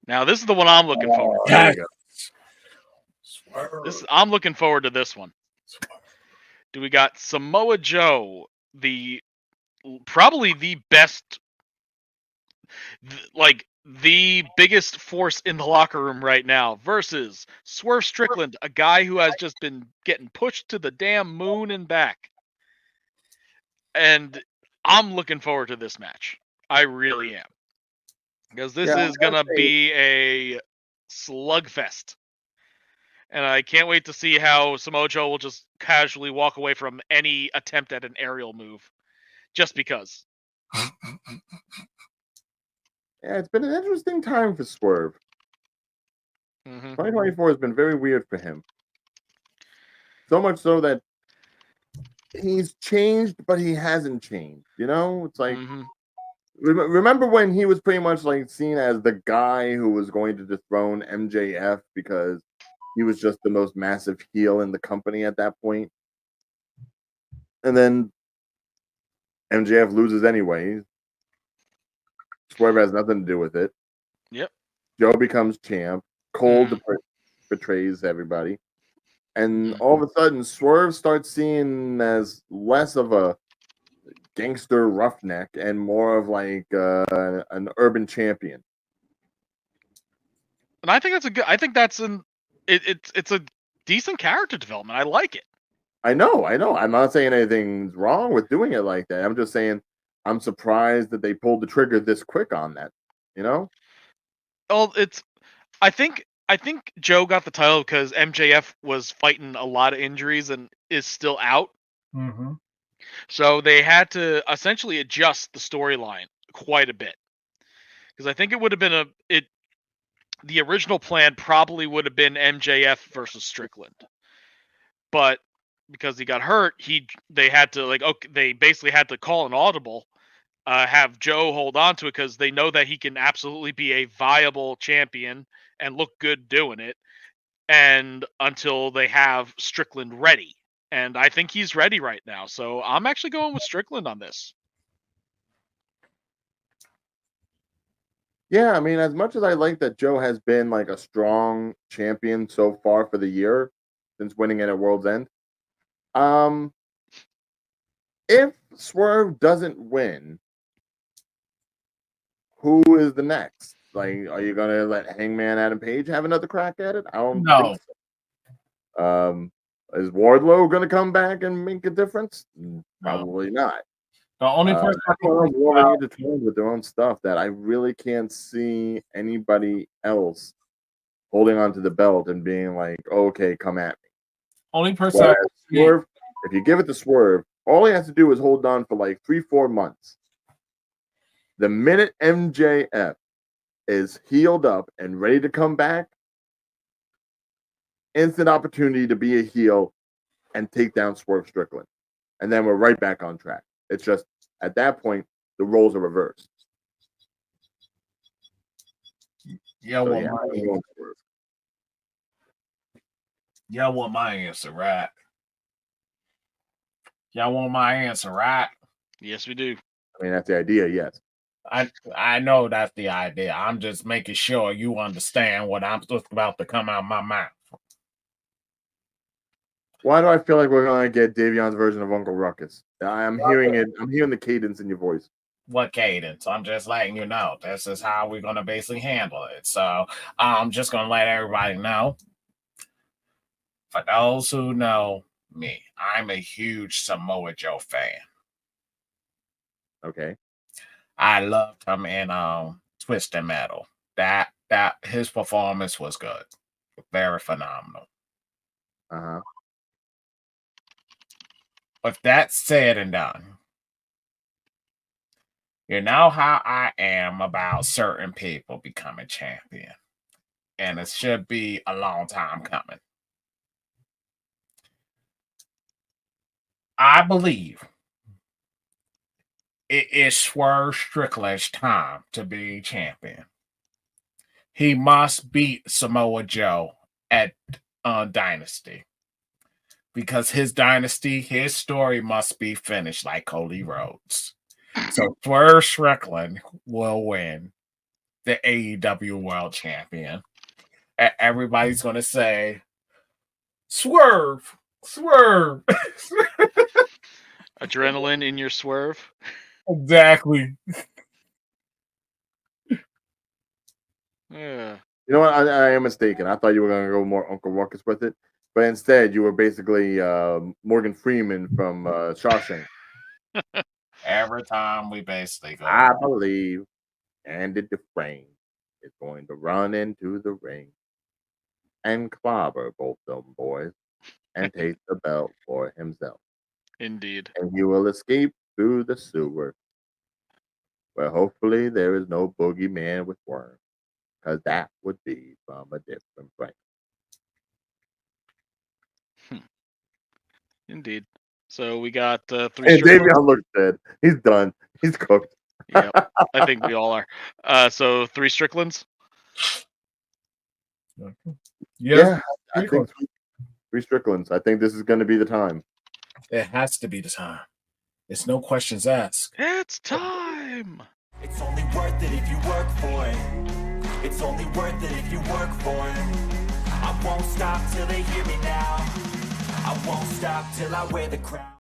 Now this is the one I'm looking forward to. There you Swerve. I'm looking forward to this one. Do we got Samoa Joe, probably the best, the biggest force in the locker room right now, versus Swerve Strickland, a guy who has just been getting pushed to the damn moon and back. And I'm looking forward to this match. I really am. Because this is going to be a slugfest. And I can't wait to see how Samoa Joe will just casually walk away from any attempt at an aerial move. Just because. Yeah, it's been an interesting time for Swerve. Mm-hmm. 2024 has been very weird for him. So much so that he's changed, but he hasn't changed. You know, it's like remember when he was pretty much like seen as the guy who was going to dethrone MJF because he was just the most massive heel in the company at that point, and then MJF loses anyway. Swerve has nothing to do with it. Yep. Joe becomes champ. Cole betrays everybody. And all of a sudden, Swerve starts seen as less of a gangster roughneck and more of like an urban champion. And I think that's it's a decent character development. I like it. I know. I'm not saying anything's wrong with doing it like that. I'm just saying I'm surprised that they pulled the trigger this quick on that. You know? Well, I think Joe got the title because MJF was fighting a lot of injuries and is still out. Mm-hmm. So they had to essentially adjust the storyline quite a bit. Because I think it would have been the original plan probably would have been MJF versus Strickland. But because he got hurt, they basically had to call an audible, have Joe hold on to it because they know that he can absolutely be a viable champion and look good doing it, and until they have Strickland ready. And I think he's ready right now, so I'm actually going with Strickland on this. Yeah, I mean, as much as I like that Joe has been like a strong champion so far for the year since winning it at World's End, if Swerve doesn't win, who is the next? Like, are you gonna let Hangman Adam Page have another crack at it? I don't think so. Is Wardlow gonna come back and make a difference? Probably not. The only person really intertwined with their own stuff that I really can't see anybody else holding onto the belt and being like, okay, come at me. Only person Swerve, if you give it to Swerve, all he has to do is hold on for like 3-4 months. The minute MJF is healed up and ready to come back, instant opportunity to be a heel and take down Swerve Strickland. And then we're right back on track. It's just at that point, the roles are reversed. Yeah, well, y'all want my answer, right? Y'all want my answer, right? Yes, we do. I mean, that's the idea, yes. I know that's the idea. I'm just making sure you understand what I'm about to come out of my mouth. Why do I feel like we're gonna get Dayveonne's version of Uncle Ruckus? I'm hearing it. I'm hearing the cadence in your voice. What cadence? I'm just letting you know. This is how we're gonna basically handle it. So I'm just gonna let everybody know. For those who know me, I'm a huge Samoa Joe fan. Okay. I loved him in Twisted Metal. That his performance was good. Very phenomenal. Uh-huh. With that said and done, you know how I am about certain people becoming champion. And it should be a long time coming. I believe it is Swerve Strickland's time to be champion. He must beat Samoa Joe at Dynasty. Because his dynasty, his story must be finished like Cody Rhodes. So Swerve Strickland will win the AEW World Champion. And everybody's going to say, Swerve! Swerve! Adrenaline in your swerve. Exactly. Yeah. You know what? I am mistaken. I thought you were going to go more Uncle Ruckus with it, but instead you were basically Morgan Freeman from Shawshank. Every time we basically go. I believe Andy Dufresne is going to run into the ring and clobber both them boys and take the belt for himself. Indeed. And he will escape through the sewer, where hopefully there is no boogeyman with worms, because that would be from a different place. Indeed. So we got 3 And Stricklands. Dayveonne looks dead. He's done. He's cooked. Yep. I think we all are. So 3 Stricklands. Yeah, I think 3 Stricklands. I think this is going to be the time. It has to be the time. It's no questions asked. It's time. It's only worth it if you work for it. It's only worth it if you work for it. I won't stop till they hear me now. I won't stop till I wear the crown.